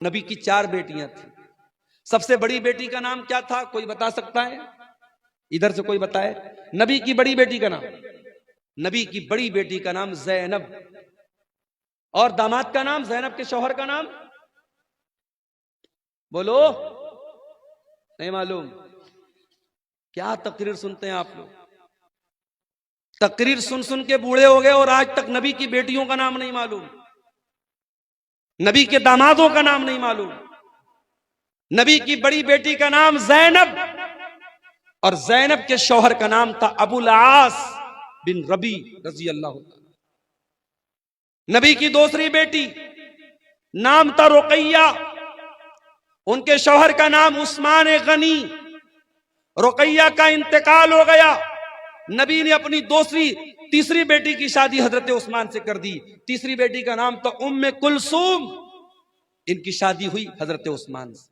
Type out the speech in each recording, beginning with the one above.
نبی کی 4 بیٹیاں تھیں. سب سے بڑی بیٹی کا نام کیا تھا؟ کوئی بتا سکتا ہے؟ ادھر سے کوئی بتائے. نبی کی بڑی بیٹی کا نام. نبی کی بڑی بیٹی کا نام زینب. اور داماد کا نام؟ زینب کے شوہر کا نام بولو. نہیں معلوم؟ کیا تقریر سنتے ہیں آپ لوگ؟ تقریر سن سن کے بوڑھے ہو گئے اور آج تک نبی کی بیٹیوں کا نام نہیں معلوم، نبی کے دامادوں کا نام نہیں معلوم. نبی کی بڑی بیٹی کا نام زینب، اور زینب کے شوہر کا نام تھا ابو العاص بن ربی رضی اللہ عنہ. نبی کی دوسری بیٹی نام تھا رقیہ، ان کے شوہر کا نام عثمان غنی. رقیہ کا انتقال ہو گیا. نبی نے اپنی تیسری بیٹی کی شادی حضرت عثمان سے کر دی. تیسری بیٹی کا نام تھا ام کلثوم. ان کی شادی ہوئی حضرت عثمان سے.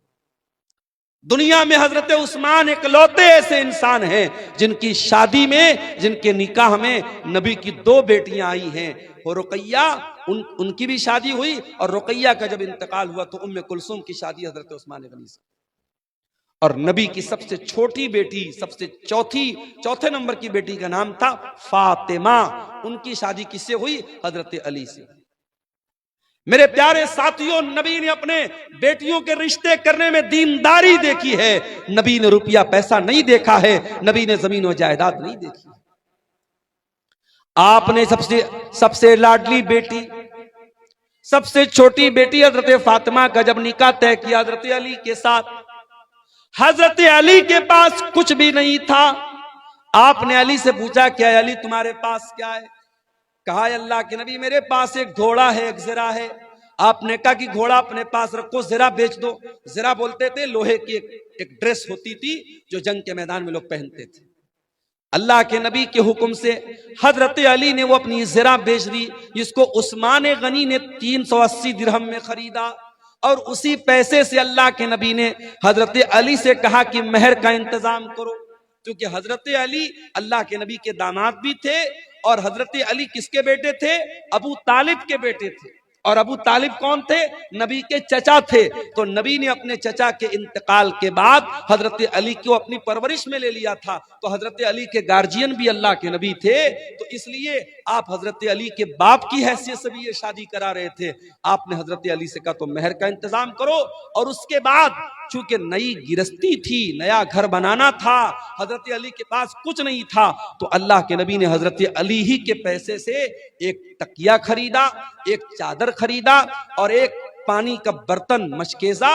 دنیا میں حضرت عثمان اکلوتے ایسے انسان ہیں جن کی شادی میں، جن کے نکاح میں نبی کی 2 بیٹیاں آئی ہیں. اور رقیہ ان کی بھی شادی ہوئی، اور رقیہ کا جب انتقال ہوا تو ام کلثوم کی شادی حضرت عثمان غنی سے. اور نبی کی سب سے چھوٹی بیٹی، سب سے چوتھے نمبر کی بیٹی کا نام تھا فاطمہ. ان کی شادی کس سے ہوئی؟ حضرت علی سے. میرے پیارے ساتھیوں، نبی نے اپنے بیٹیوں کے رشتے کرنے میں دینداری دیکھی ہے. نبی نے روپیہ پیسہ نہیں دیکھا ہے، نبی نے زمین و جائیداد نہیں دیکھی. آپ نے سب سے لاڈلی بیٹی، سب سے چھوٹی بیٹی حضرت فاطمہ کا جب نکاح طے کیا حضرت علی کے ساتھ، حضرت علی کے پاس کچھ بھی نہیں تھا. آپ نے علی سے پوچھا کہ علی تمہارے پاس کیا ہے؟ کہا اللہ کے نبی میرے پاس ایک گھوڑا ہے، ایک زرہ ہے. آپ نے کہا کہ گھوڑا اپنے پاس رکھو، زرہ بیچ دو. زرہ بولتے تھے لوہے کی ایک ڈریس ہوتی تھی جو جنگ کے میدان میں لوگ پہنتے تھے. اللہ کے نبی کے حکم سے حضرت علی نے وہ اپنی زرہ بیچ دی، جس کو عثمان غنی نے 380 درہم میں خریدا. اور اسی پیسے سے اللہ کے نبی نے حضرت علی سے کہا کہ مہر کا انتظام کرو، کیونکہ حضرت علی اللہ کے نبی کے داماد بھی تھے. اور حضرت علی کس کے بیٹے تھے؟ ابو طالب کے بیٹے تھے. اور ابو طالب کون تھے؟ نبی کے چچا تھے. تو نبی نے اپنے چچا کے انتقال کے بعد حضرت علی کو اپنی پرورش میں لے لیا تھا. تو حضرت علی کے گارجین بھی اللہ کے نبی تھے. تو اس لیے آپ حضرت علی کے باپ کی حیثیت سے بھی یہ شادی کرا رہے تھے. آپ نے حضرت علی سے کہا تو مہر کا انتظام کرو. اور اس کے بعد چونکہ نئی گرستی تھی، نیا گھر بنانا تھا، حضرت علی کے پاس کچھ نہیں تھا، تو اللہ کے نبی نے حضرت علی ہی کے پیسے سے ایک تکیہ خریدا، ایک چادر خریدا، اور ایک پانی کا برتن مشکیزہ،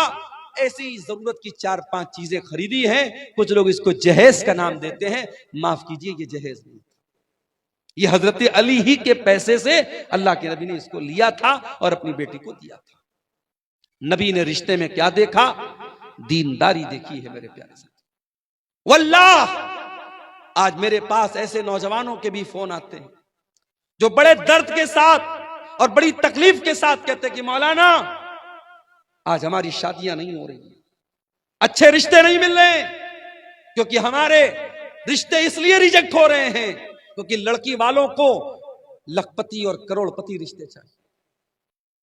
ایسی ضرورت کی 4-5 چیزیں خریدی ہیں. کچھ لوگ اس کو جہیز کا نام دیتے ہیں، معاف کیجئے یہ جہیز نہیں، یہ حضرت علی ہی کے پیسے سے اللہ کے نبی نے اس کو لیا تھا اور اپنی بیٹی کو دیا تھا. نبی نے رشتے میں کیا دیکھا؟ دینداری دیکھی ہے میرے پیارے ساتھ. واللہ آج میرے پاس ایسے نوجوانوں کے بھی فون آتے ہیں جو بڑے درد کے ساتھ اور بڑی تکلیف کے ساتھ کہتے ہیں کہ مولانا آج ہماری شادیاں نہیں ہو رہی، اچھے رشتے نہیں مل رہے ہیں، کیونکہ ہمارے رشتے اس لیے ریجیکٹ ہو رہے ہیں کیونکہ لڑکی والوں کو لکھپتی اور کروڑ پتی رشتے چاہیے،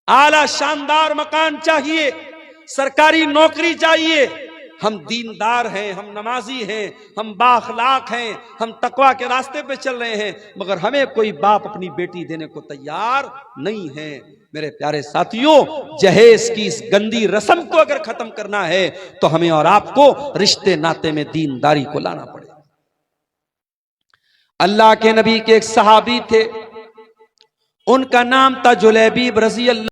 اعلیٰ شاندار مکان چاہیے، سرکاری نوکری چاہیے. ہم دیندار ہیں، ہم نمازی ہیں، ہم بااخلاق ہیں، ہم تقوی کے راستے پہ چل رہے ہیں، مگر ہمیں کوئی باپ اپنی بیٹی دینے کو تیار نہیں ہے. میرے پیارے ساتھیوں، جہیز کی اس گندی رسم کو اگر ختم کرنا ہے تو ہمیں اور آپ کو رشتے ناتے میں دینداری کو لانا پڑے. اللہ کے نبی کے ایک صحابی تھے، ان کا نام تھا جلیبیب رضی اللہ